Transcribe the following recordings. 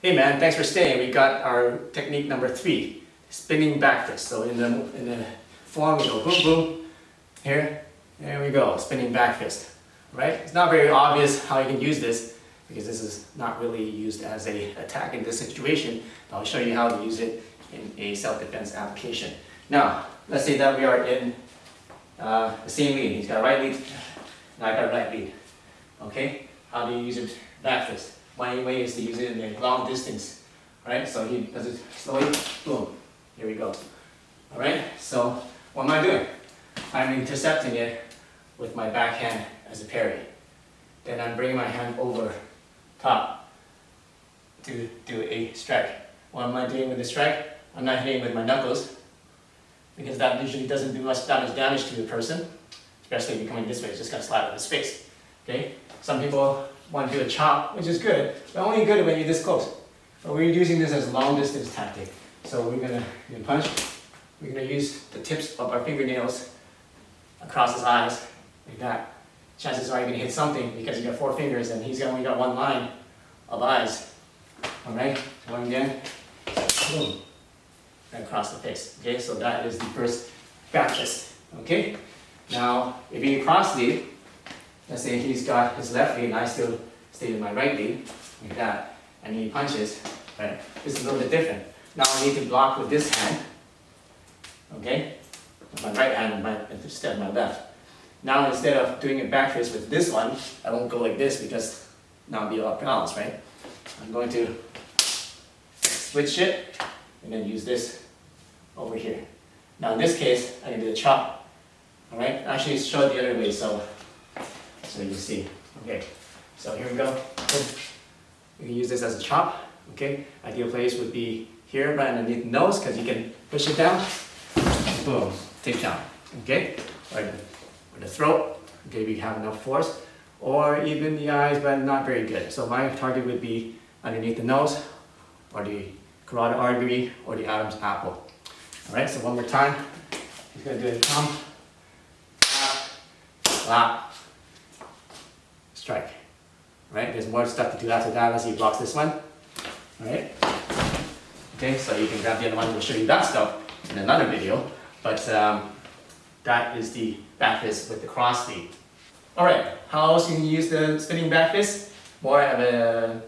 Hey man, thanks for staying. We got our technique number 3, spinning back fist. So in the form, we go boom, boom. Here, there we go, spinning back fist. Right? It's not very obvious how you can use this because this is not really used as an attack in this situation. I'll show you how to use it in a self-defense application. Now, let's say that we are in the same lead. He's got a right lead, and I got a right lead. Okay? How do you use it back fist? One way is to use it in a long distance. Alright, so he does it slowly, boom. Here we go. Alright, so what am I doing? I'm intercepting it with my backhand as a parry. Then I'm bringing my hand over top to do a strike. What am I doing with the strike? I'm not hitting with my knuckles because that usually doesn't do much damage to the person, especially if you're coming this way, it's just going to slap in his face. Okay? Some people want to do a chop, which is good, but only good when you're this close. But we're using this as a long distance tactic. So we're going to punch. We're going to use the tips of our fingernails across his eyes, like that. Chances are you're going to hit something because you got 4 fingers and he's only got 1 line of eyes. Alright, one again, boom, and across the face. Okay, so that is the first back fist. Okay, now if you cross lead, let's say he's got his left lead and I still stay in my right lead, like that, and he punches, right? It's a little bit different. Now I need to block with this hand, okay? With my right hand instead of my left. Now instead of doing a back fist with this one, I won't go like this because now I'll be off balance, right? I'm going to switch it and then use this over here. Now in this case, I can do a chop, all right? Actually, show it the other way so you see. Okay, so here we go. We can use this as a chop. Okay, ideal place would be here, right underneath the nose, because you can push it down. Boom, take down. Okay, or the throat. Okay, if you have enough force, or even the eyes, but not very good. So my target would be underneath the nose, or the carotid artery, or the Adam's apple. All right, so one more time. He's gonna do a thumb, slap, strike. Right? There's more stuff to do after that as he blocks this one. Alright? Okay, so you can grab the other one, we'll show you that stuff in another video. But that is the back fist with the cross lead. Alright, how else can you use the spinning back fist? More of a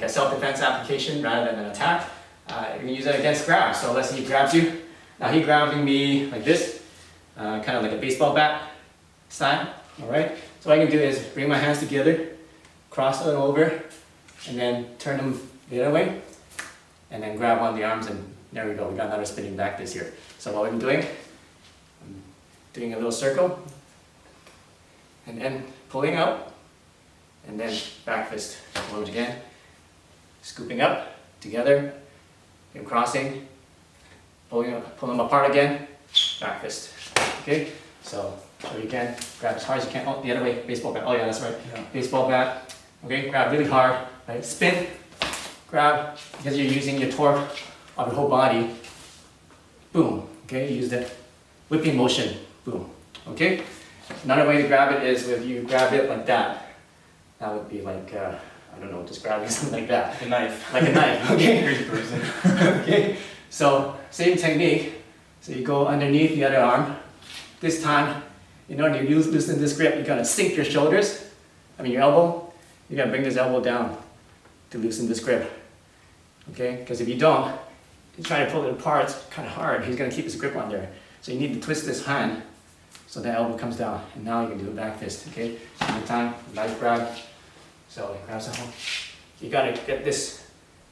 self-defense application rather than an attack. You can use it against grabs. So let's say he grabs you. Now he's grabbing me like this, kind of like a baseball bat style. Alright? So what I can do is bring my hands together, cross it over, and then turn them the other way, and then grab one of the arms, and there we go, we got another spinning back fist here. So what I'm doing a little circle, and then pulling out, and then back fist forward again, scooping up, together, and crossing, pull them apart again, back fist. Okay, so you can grab as hard as you can. Oh, the other way, baseball bat. Oh yeah, that's right. Yeah. Baseball bat. Okay, grab really hard. Right, spin, grab because you're using your torque of your whole body. Boom. Okay, use the whipping motion. Boom. Okay. Another way to grab it is if you grab it like that. That would be like I don't know, just grabbing something like that. Like a knife. Like a knife. Okay. Crazy person. Okay. So same technique. So you go underneath the other arm. This time, in order to loosen this grip, you gotta sink your shoulders, your elbow. You gotta bring this elbow down to loosen this grip. Okay? Because if you don't, you try to pull it apart, it's kind of hard. He's gonna keep his grip on there. So you need to twist this hand so the elbow comes down. And now you can do a back fist. Okay? One more time, knife grab. So he grabs the hole. You gotta get this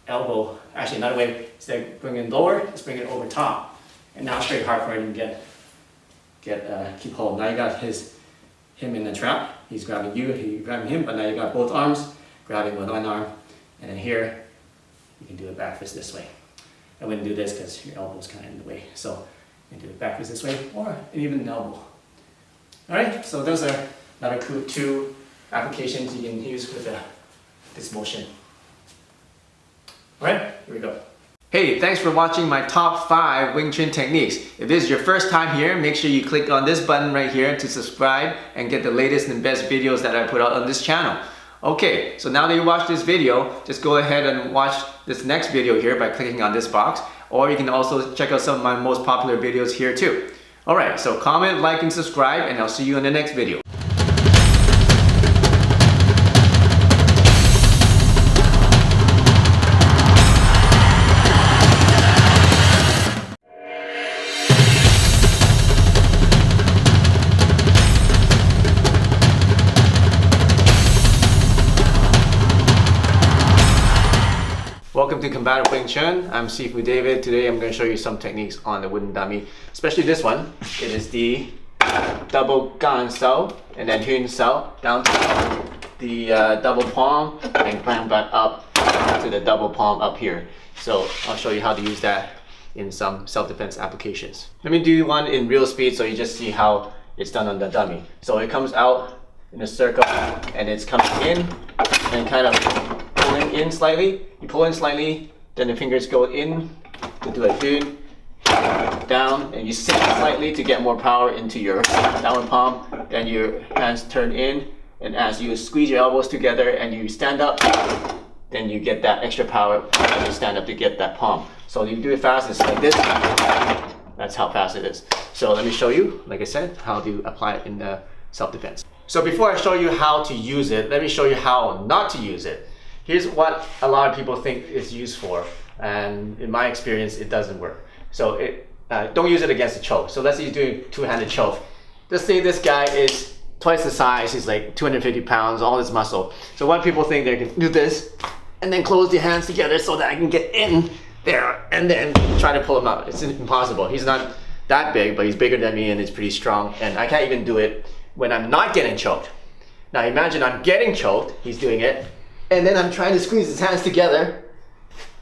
elbow, actually another way, instead of bringing it lower, just bring it over top. And now it's very hard for him to keep hold. Now you got him in the trap. He's grabbing you, he's grabbing him, but now you got both arms grabbing with one arm. And then here, you can do a back fist this way. I wouldn't do this because your elbow's kind of in the way. So you can do a back fist this way, or even an elbow. Alright, so those are another 2 applications you can use with this motion. Alright, here we go. Hey, thanks for watching my top 5 Wing Chun techniques. If this is your first time here, make sure you click on this button right here to subscribe and get the latest and best videos that I put out on this channel. Okay, so now that you watched this video, just go ahead and watch this next video here by clicking on this box, or you can also check out some of my most popular videos here too. Alright, so comment, like, and subscribe, and I'll see you in the next video. Welcome to Combative Wing Chun. I'm Sifu David. Today I'm going to show you some techniques on the wooden dummy, especially this one. It is the double gan sao and then Hun sao down to the double palm and climb back up to the double palm up here. So I'll show you how to use that in some self-defense applications. Let me do one in real speed so you just see how it's done on the dummy. So it comes out in a circle and it's coming in and kind of pulling in slightly. You pull in slightly, then the fingers go in to do a Hun, down, and you sink slightly to get more power into your downward palm. Then your hands turn in, and as you squeeze your elbows together and you stand up, then you get that extra power when you stand up to get that palm. So you do it fast, it's like this. That's how fast it is. So let me show you, like I said, how to apply it in the self-defense. So before I show you how to use it, let me show you how not to use it. Here's what a lot of people think it's used for, and in my experience, it doesn't work. So don't use it against a choke. So let's say you're doing two-handed choke. Let's say this guy is twice the size, he's like 250 pounds, all this muscle. So what people think they can do this, and then close their hands together so that I can get in there, and then try to pull him out. It's impossible. He's not that big, but he's bigger than me and he's pretty strong, and I can't even do it when I'm not getting choked. Now imagine I'm getting choked, he's doing it, and then I'm trying to squeeze his hands together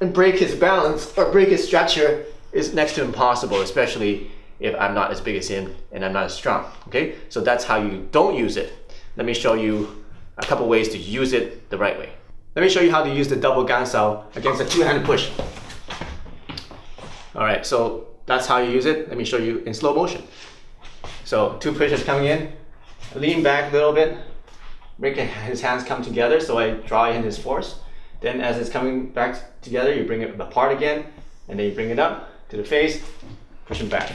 and break his balance or break his structure is next to impossible, especially if I'm not as big as him and I'm not as strong, okay? So that's how you don't use it. Let me show you a couple ways to use it the right way. Let me show you how to use the double gan sao against a two-handed push. All right, so that's how you use it. Let me show you in slow motion. So two pushes coming in, lean back a little bit, make his hands come together so I draw in his force. Then as it's coming back together, you bring it apart again, and then you bring it up to the face, push him back.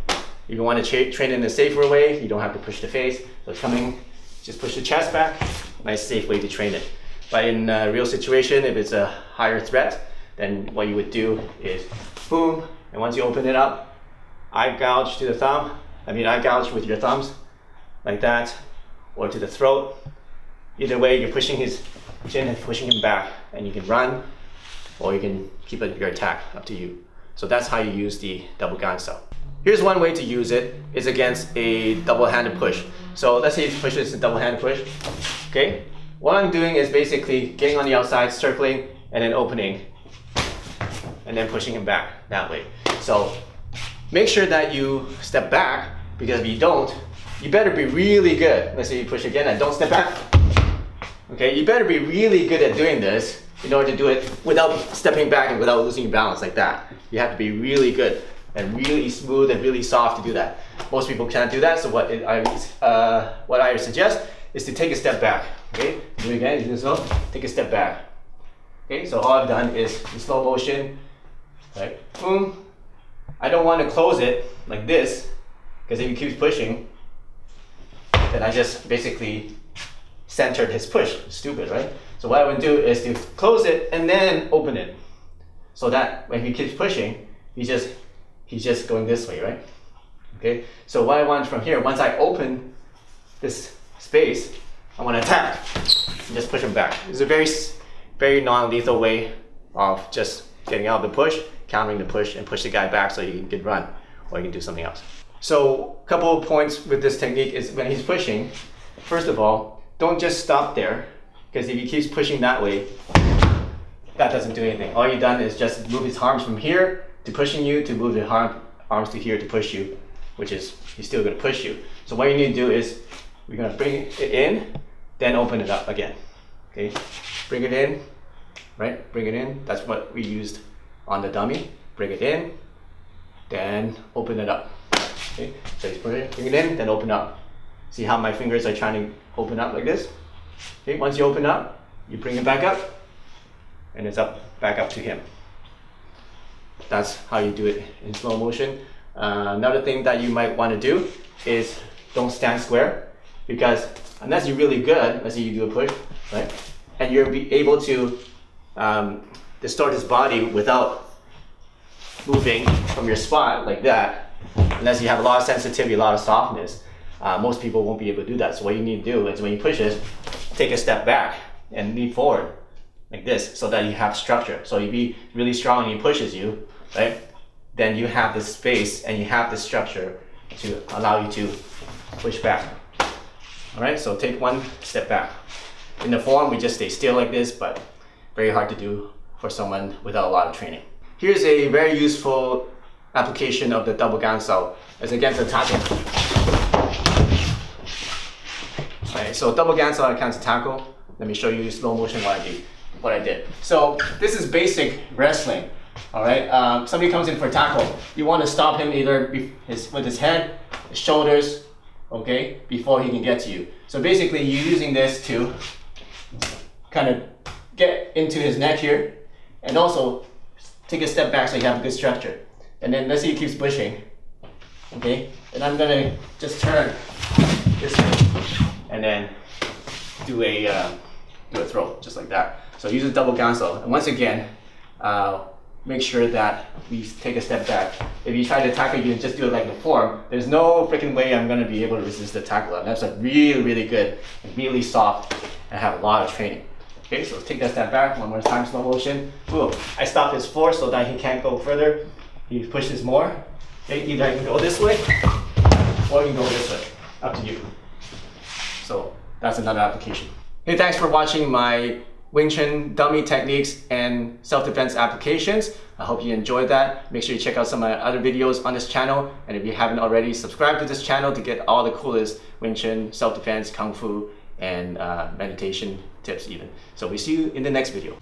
If you want to train in a safer way, you don't have to push the face. So it's coming, just push the chest back. Nice safe way to train it. But in a real situation, if it's a higher threat, then what you would do is boom, and once you open it up, eye gouge to the thumb. Eye gouge with your thumbs, like that, or to the throat. Either way, you're pushing his chin and pushing him back, and you can run, or you can keep your attack, up to you. So that's how you use the double gan sao. Here's one way to use it, is against a double-handed push. So let's say you push this double-handed push, okay? What I'm doing is basically getting on the outside, circling, and then opening, and then pushing him back that way. So make sure that you step back, because if you don't, you better be really good. Let's say you push again and don't step back. Okay, you better be really good at doing this in order to do it without stepping back and without losing your balance like that. You have to be really good and really smooth and really soft to do that. Most people can't do that, so what I suggest is to take a step back. Okay, do it again, do this slow, take a step back. Okay, so all I've done is in slow motion, right? Boom. I don't want to close it like this, because if he keeps pushing, then I just basically centered his push. Stupid, right? So what I would do is to close it and then open it, so that when he keeps pushing, he's just going this way, right? Okay. So what I want from here, once I open this space, I want to attack and just push him back. It's a very non-lethal way of just getting out of the push, countering the push, and push the guy back so you can run, or you can do something else. So a couple of points with this technique is when he's pushing, first of all, don't just stop there, because if he keeps pushing that way, that doesn't do anything. All you've done is just move his arms from here to pushing you, to move his arms to here to push you, which is, he's still going to push you. So what you need to do is, we're going to bring it in, then open it up again. Okay, bring it in, right? Bring it in. That's what we used on the dummy. Bring it in, then open it up. Okay, so you bring it in, then open up. See how my fingers are trying to open up like this? Okay, once you open up, you bring it back up, and it's back up to him. That's how you do it in slow motion. Another thing that you might want to do is don't stand square, because unless you're really good, let's say you do a push, right? And you'll be able to distort his body without moving from your spot like that, unless you have a lot of sensitivity, a lot of softness. Most people won't be able to do that. So what you need to do is when you push it, take a step back and lean forward like this, so that you have structure. So you be really strong and he pushes you, right? Then you have this space and you have this structure to allow you to push back. All right, so take one step back. In the form, we just stay still like this, but very hard to do for someone without a lot of training. Here's a very useful application of the double gansao as against a tackle. Alright, so double gansao against a tackle. Let me show you slow motion what I did. So this is basic wrestling. Alright, somebody comes in for a tackle. You want to stop him either with his head, his shoulders, okay, before he can get to you. So basically you're using this to kind of get into his neck here, and also take a step back so you have a good structure. And then let's say he keeps pushing, okay? And I'm gonna just turn this way, and then do a throw, just like that. So use a double gansao. And once again, make sure that we take a step back. If you try to tackle you and just do it like the form, there's no freaking way I'm gonna be able to resist the tackle. And that's like really, really good, and really soft, and have a lot of training. Okay, so let's take that step back one more time, slow motion. Boom. I stop his force so that he can't go further. He pushes more. Okay, either I can go this way, or I can go this way. Up to you. So that's another application. Hey, thanks for watching my Wing Chun dummy techniques and self-defense applications. I hope you enjoyed that. Make sure you check out some of my other videos on this channel. And if you haven't already, subscribe to this channel to get all the coolest Wing Chun, self-defense, Kung Fu, and meditation tips even. So we see you in the next video.